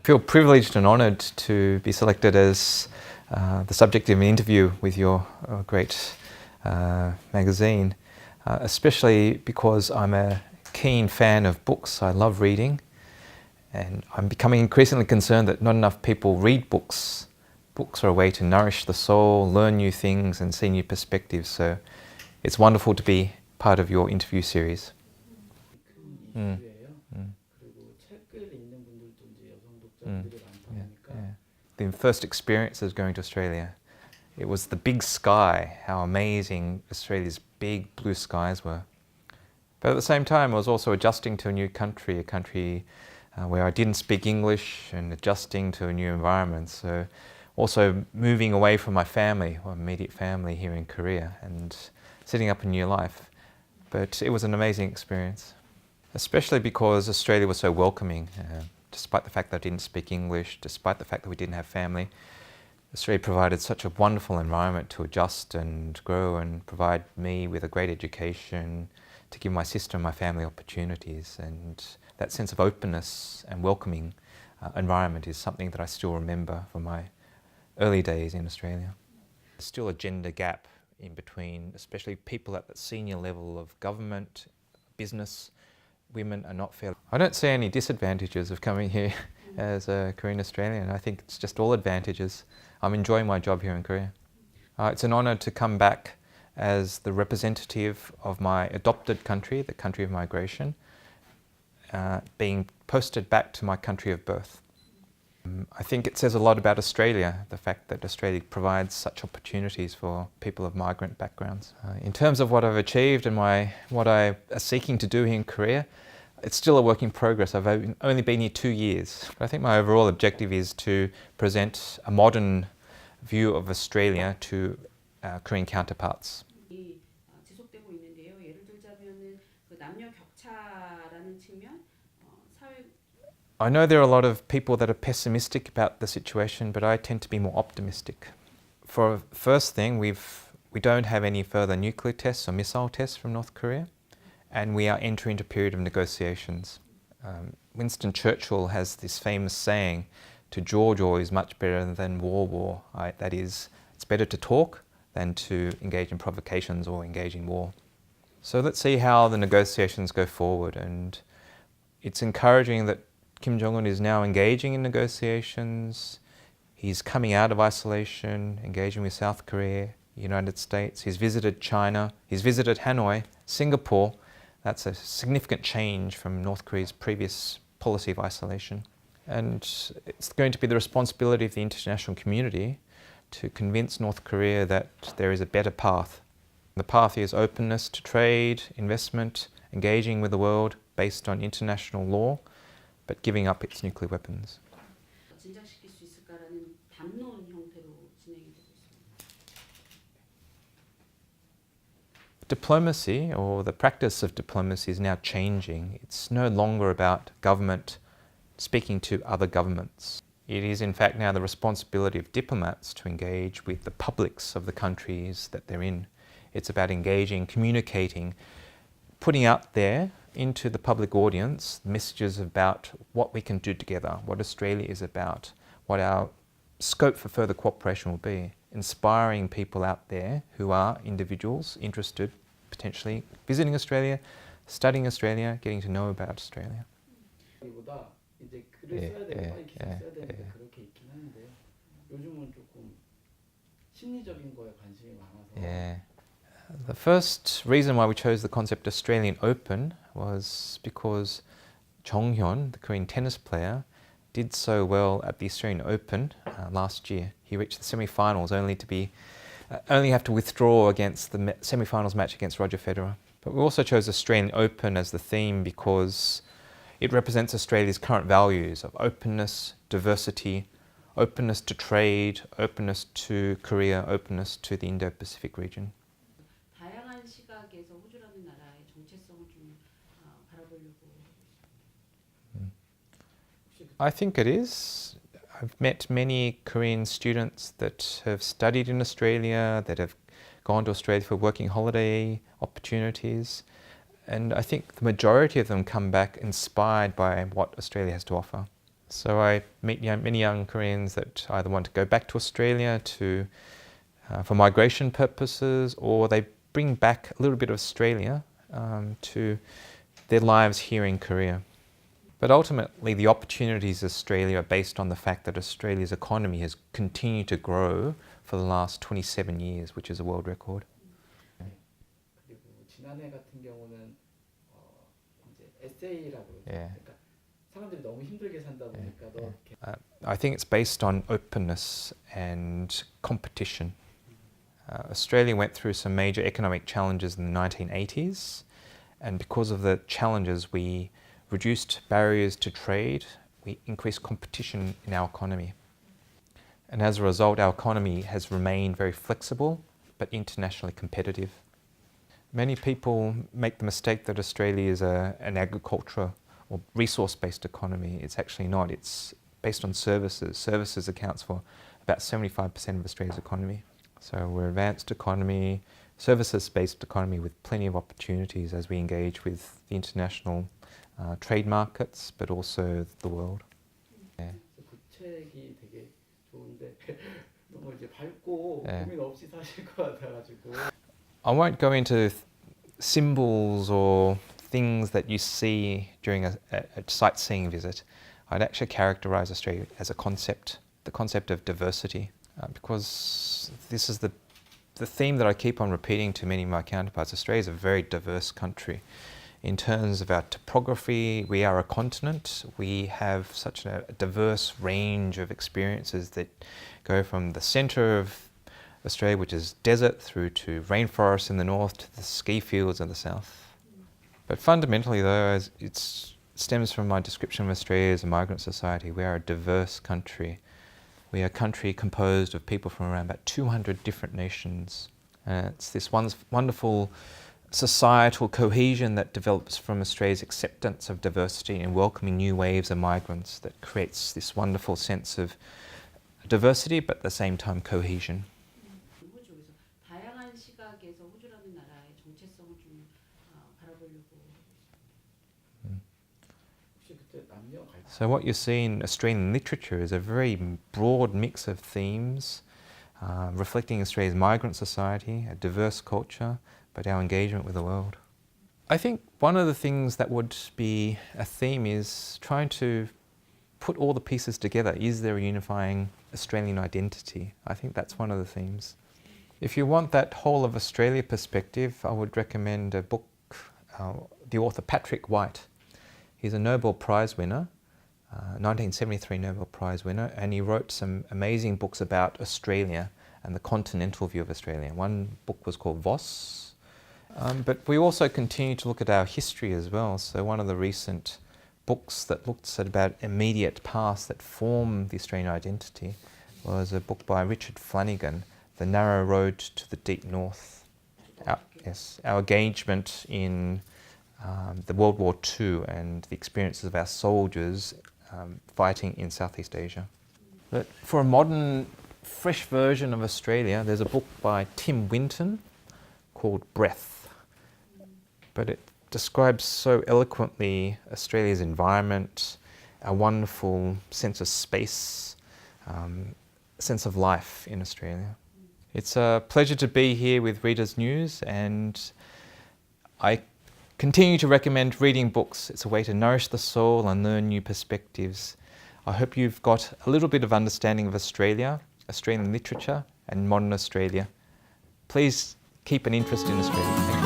I feel privileged and honoured to be selected as the subject of an interview with your great magazine, especially because I'm a keen fan of books. I love reading, and I'm becoming increasingly concerned that not enough people read books. Books are a way to nourish the soul, learn new things and see new perspectives, so it's wonderful to be part of your interview series. The first experience of going to Australia, it was the big sky, how amazing Australia's big blue skies were. But at the same time, I was also adjusting to a new country, a country where I didn't speak English, and adjusting to a new environment. So also moving away from my family, or immediate family here in Korea, and setting up a new life. But it was an amazing experience, especially because Australia was so welcoming. Despite the fact that I didn't speak English, despite the fact that we didn't have family, Australia provided such a wonderful environment to adjust and grow and provide me with a great education, to give my sister and my family opportunities. And that sense of openness and welcoming environment is something that I still remember from my early days in Australia. There's still a gender gap in between, especially people at the senior level of government, business. Women are not fair. I don't see any disadvantages of coming here as a Korean Australian. I think it's just all advantages. I'm enjoying my job here in Korea. It's an honour to come back as the representative of my adopted country, the country of migration, being posted back to my country of birth. I think it says a lot about Australia, the fact that Australia provides such opportunities for people of migrant backgrounds. In terms of what I've achieved and what I am seeking to do here in Korea, it's still a work in progress. I've only been here 2 years. I think my overall objective is to present a modern view of Australia to Korean counterparts. 지속되고 있는데요. 예를 들자면은 그 남녀 격차라는 측면, 사회. I know there are a lot of people that are pessimistic about the situation, but I tend to be more optimistic. For first thing, we don't have any further nuclear tests or missile tests from North Korea, and we are entering into a period of negotiations. Winston Churchill has this famous saying, "To jaw is much better than war. That is, it's better to talk than to engage in provocations or engage in war." So let's see how the negotiations go forward, and it's encouraging that Kim Jong-un is now engaging in negotiations. He's coming out of isolation, engaging with South Korea, United States. He's visited China. He's visited Hanoi, Singapore. That's a significant change from North Korea's previous policy of isolation. And it's going to be the responsibility of the international community to convince North Korea that there is a better path. The path is openness to trade, investment, engaging with the world based on international law, but giving up its nuclear weapons. 진작시킬 수 있을까라는 담론 형태로 진행이 되고 있습니다. Diplomacy, or the practice of diplomacy, is now changing. It's no longer about government speaking to other governments. It is in fact now the responsibility of diplomats to engage with the publics of the countries that they're in. It's about engaging, communicating, putting out there into the public audience messages about what we can do together, what Australia is about, what our scope for further cooperation will be, inspiring people out there who are individuals interested, potentially visiting Australia, studying Australia, getting to know about Australia. 이제 글을 써야 되고 기사 써야 되는데 그렇게 있긴 하는데요. 요즘은 조금 심리적인 거에 관심이 많아서. The first reason why we chose the concept Australian Open was because Jong Hyun, the Korean tennis player, did so well at the Australian Open last year. He reached the semi-finals only have to withdraw against the semi-finals match against Roger Federer. But we also chose Australian Open as the theme because it represents Australia's current values of openness, diversity, openness to trade, openness to Korea, openness to the Indo-Pacific region. 다양한 시각에서 호주라는 나라의 정체성을 좀 바라보려고. I think it is. I've met many Korean students that have studied in Australia, that have gone to Australia for working holiday opportunities, and I think the majority of them come back inspired by what Australia has to offer. So I meet many young Koreans that either want to go back to Australia for migration purposes, or they bring back a little bit of Australia to their lives here in Korea. But ultimately, the opportunities of Australia are based on the fact that Australia's economy has continued to grow for the last 27 years, which is a world record. 그리고 지난해 같은 경우는 이제 에세이라고 그러니까 사람들이 너무 힘들게 산다 보니까 I think it's based on openness and competition. Australia went through some major economic challenges in the 1980s, and because of the challenges, we reduced barriers to trade, we increased competition in our economy. And as a result, our economy has remained very flexible, but internationally competitive. Many people make the mistake that Australia is an agriculture or resource-based economy. It's actually not. It's based on services. Services accounts for about 75% of Australia's economy. So we're an advanced economy, services-based economy with plenty of opportunities as we engage with the international trade markets, but also the world. 그 책이 되게 좋은데 너무 이제 밝고 고민 없이 사실 것 같아가지고. I won't go into symbols or things that you see during a sightseeing visit. I'd actually characterize Australia as a concept, the concept of diversity, because this is the theme that I keep on repeating to many of my counterparts. Australia is a very diverse country. In terms of our topography, we are a continent. We have such a diverse range of experiences that go from the centre of Australia, which is desert, through to rainforests in the north, to the ski fields in the south. But fundamentally, though, it stems from my description of Australia as a migrant society. We are a diverse country. We are a country composed of people from around about 200 different nations. It's this wonderful societal cohesion that develops from Australia's acceptance of diversity and welcoming new waves of migrants that creates this wonderful sense of diversity, but at the same time cohesion. 호주에서 다양한 시각에서 호주라는 나라의 정체성을 좀 바라보려고. 혹시 그때 남녀 갈등? So what you see in Australian literature is a very broad mix of themes, reflecting Australia's migrant society, a diverse culture, but our engagement with the world. I think one of the things that would be a theme is trying to put all the pieces together. Is there a unifying Australian identity? I think that's one of the themes. If you want that whole of Australia perspective, I would recommend a book, the author Patrick White. He's a Nobel Prize winner, 1973 Nobel Prize winner, and he wrote some amazing books about Australia and the continental view of Australia. One book was called Voss. But we also continue to look at our history as well. So one of the recent books that looked at about immediate past that formed the Australian identity was a book by Richard Flanagan, The Narrow Road to the Deep North. Our engagement in the World War II and the experiences of our soldiers fighting in Southeast Asia. But for a modern, fresh version of Australia, there's a book by Tim Winton called Breath. But it describes so eloquently Australia's environment, our wonderful sense of space, sense of life in Australia. It's a pleasure to be here with Reader's News, and I continue to recommend reading books. It's a way to nourish the soul and learn new perspectives. I hope you've got a little bit of understanding of Australia, Australian literature, and modern Australia. Please keep an interest in Australia. Thank you.